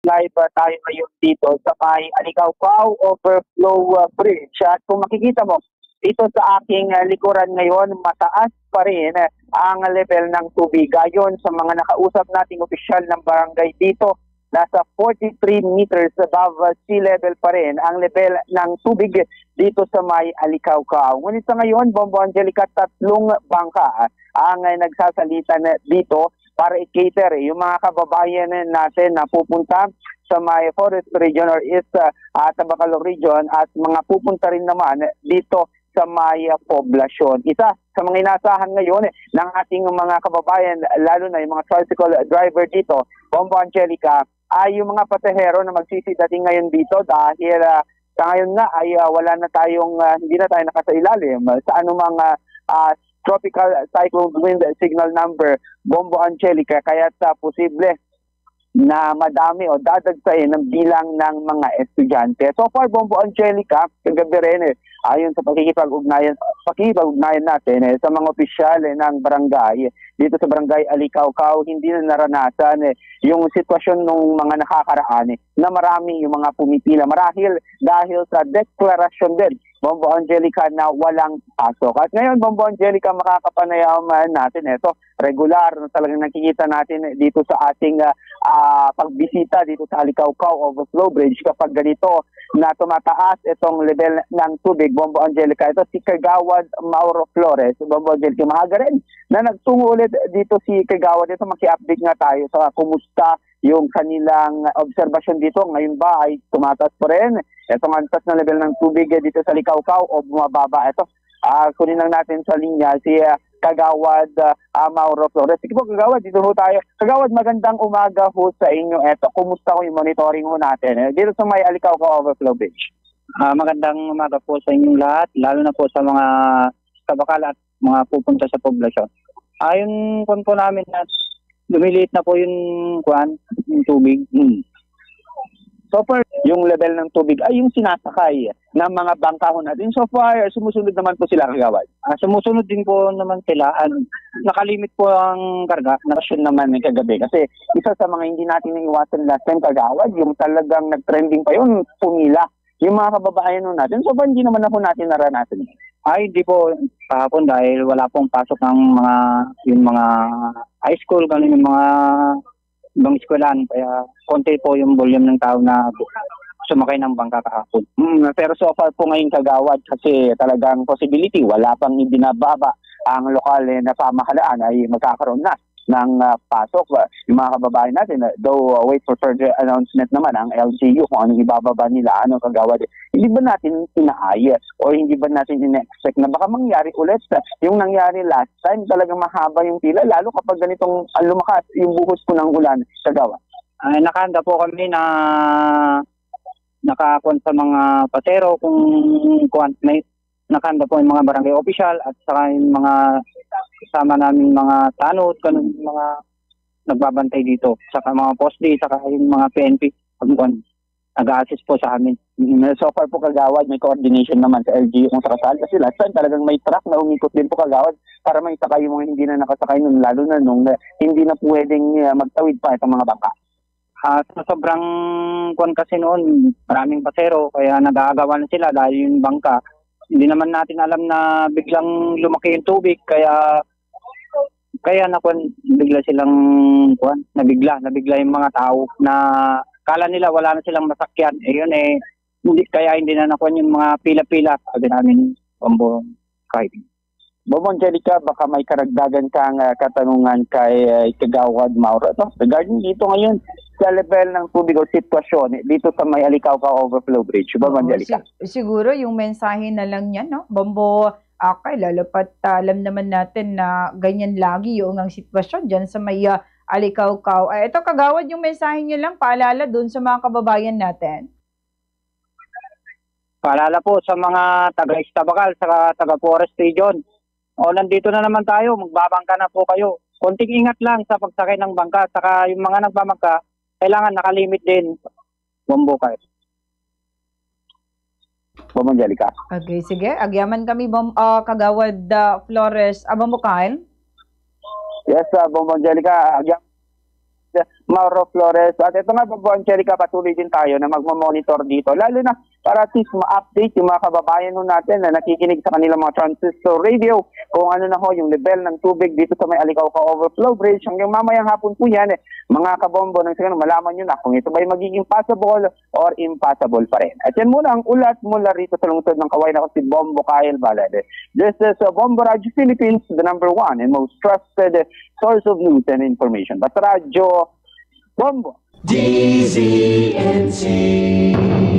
Live tayo ngayon dito sa may Alicaucao Overflow Bridge. At kung makikita mo, dito sa aking likuran ngayon, mataas pa rin ang level ng tubig. Ayon sa mga nakausap nating opisyal ng barangay dito, nasa 43 meters above sea level pa rin ang level ng tubig dito sa may Alicaucao. Ngunit sa ngayon, Bombo Angelica, 3 bangka ang nagsasalita dito para i-cater yung mga kababayan natin na pupunta sa may Forest Region or East Tabacalog Region at mga pupunta rin naman dito sa may poblasyon. Isa sa mga inasahan ngayon ng ating mga kababayan, lalo na yung mga tricycle driver dito, Bombo Angelica, ay yung mga pasahero na magsisidating ngayon dito dahil sa ngayon nga ay wala na tayong, hindi na tayo nakasailalim sa anumang tropical cyclone wind signal number, Bombo Angelica, kaya posible na madami o dadagsayin ng bilang ng mga estudyante. So far, Bombo Angelica, kagabi rin ayon sa pakikipag-ugnayan natin sa mga opisyal ng barangay, dito sa barangay Alicaucao, hindi na naranasan yung sitwasyon ng mga nakakaraan na marami yung mga pumipila. Marahil dahil sa deklarasyon din, Bombo Angelica, na walang pasok. At ngayon, Bombo Angelica, makakapanayam natin ito. Regular na talagang nakikita natin dito sa ating pagbisita dito sa Alicaucao Overflow Bridge kapag ganito na tumataas itong level ng tubig, Bombo Angelica. Ito si Kagawad Mauro Flores, Bombo Angelica. Mahaga rin na nagtungo ulit dito si Kagawad. Ito maki-update nga tayo sa kumusta yung kanilang obserbasyon dito. Ngayon ba ay tumataas pa rin itong antas na level ng tubig dito sa Alicaucao o bumababa? Ito, kunin lang natin sa linya si Kagawad Mauro Flores. Sige po, Kagawad, dito ho tayo. Kagawad, magandang umaga ho sa inyo. Eto, kumusta ho yung monitoring ho natin dito sa may Alicaucao Overflow Bridge? Magandang umaga po sa inyong lahat, lalo na po sa mga kabakal at mga pupunta sa poblasyon. Ayon po namin na lumiliit na po yung tubig. So far, yung level ng tubig ay yung sinasakay ng mga bangka ho natin. So far, sumusunod naman po sila, Kagawad. Sumusunod din po naman sila. Nakalimit po ang karga. Narasyon naman kagabi. Kasi isa sa mga hindi natin naiwasan last time, Kagawad, yung talagang nag-trending pa yun, pumila yung mga kababayan ho natin. So far, hindi naman na po natin naranasan. Hindi po kahapon dahil wala pong pasok ng mga high school, ganun yung mga ibang eskwelahan. Kaya konti po yung volume ng tao na sumakay ng bangka kahapon. Pero so far po ngayon, Kagawad, kasi talagang possibility, wala pang ibinababa ang lokal na pamahalaan ay magkakaroon na ng pasok. Yung mga kababayan natin, though wait for further announcement naman ang LGU kung anong ibababa nila, Kagawad. Hindi ba natin inaaya o hindi ba natin ina-expect na baka mangyari ulit yung nangyari last time? Talagang mahaba yung pila, lalo kapag ganitong lumakas yung buhos po ng ulan, Kagawad. Nakahanda po kami na nakakuan sa mga pasero kung may nakahanda po yung mga barangay official at saka yung mga kasama namin mga tanod, ganun mga nagbabantay dito, saka mga post-day, saka yung mga PNP nag-a-assist po sa amin. So far po, Kagawad, may coordination naman sa LGU kung sakasal. Kasi last time talagang may truck na umikot din po, Kagawad, para may sakay yung mga hindi na nakasakay nun, lalo na nung hindi na pwedeng magtawid pa itong mga bangka. Sobrang kuwan kasi noon, maraming pasero, kaya nag-aagawan na sila dahil yung bangka. Hindi naman natin alam na biglang lumaki yung tubig, kaya bigla silang nabigla yung mga tao na kala nila wala na silang masakyan. Hindi na nakuan yung mga pila-pila. Sabi namin, Bombo Angelica, baka may karagdagan kang katanungan kay Kagawad Mauro. Regarding dito ngayon sa level ng tubig o sitwasyon dito sa may Alicaucao Overflow Bridge, Bombo Angelica. Siguro yung mensahe na lang yan, no? Bombo, lalo pat alam naman natin na ganyan lagi yung ang sitwasyon dyan sa may Alicaucao. Ito, Kagawad, yung mensahe niyo lang, paalala dun sa mga kababayan natin. Paalala po sa mga taga-East Tabacal, sa taga-Forest Region. Nandito na naman tayo, magbabangka na po kayo. Konting ingat lang sa pagsakay ng bangka, saka yung mga nagbabangka, kailangan nakalimit din. Bombo Angelica. Okay, sige. Agyaman kami, Kagawad Flores. Bombo Kyle? Yes, Bombo Angelica. Mauro Flores. At ito nga po, Angelica, patuloy din tayo na magmamonitor dito. Lalo na para at least ma-update yung mga kababayan ho natin na nakikinig sa kanilang mga transistor radio kung ano na ho yung level ng tubig dito sa may Alicauca Overflow Bridge. Hanggang mamayang hapon po yan, mga kabombo, nang siguro malaman nyo na kung ito ba magiging passable or impassable pa rin. At yan muna ang ulat mula rito sa lungsod ng Kaway na si Bombo Kyle Balade. This is Bombo Radio Philippines, the #1 and most trusted source of news and information. Basta Radyo Bombo. DZNC.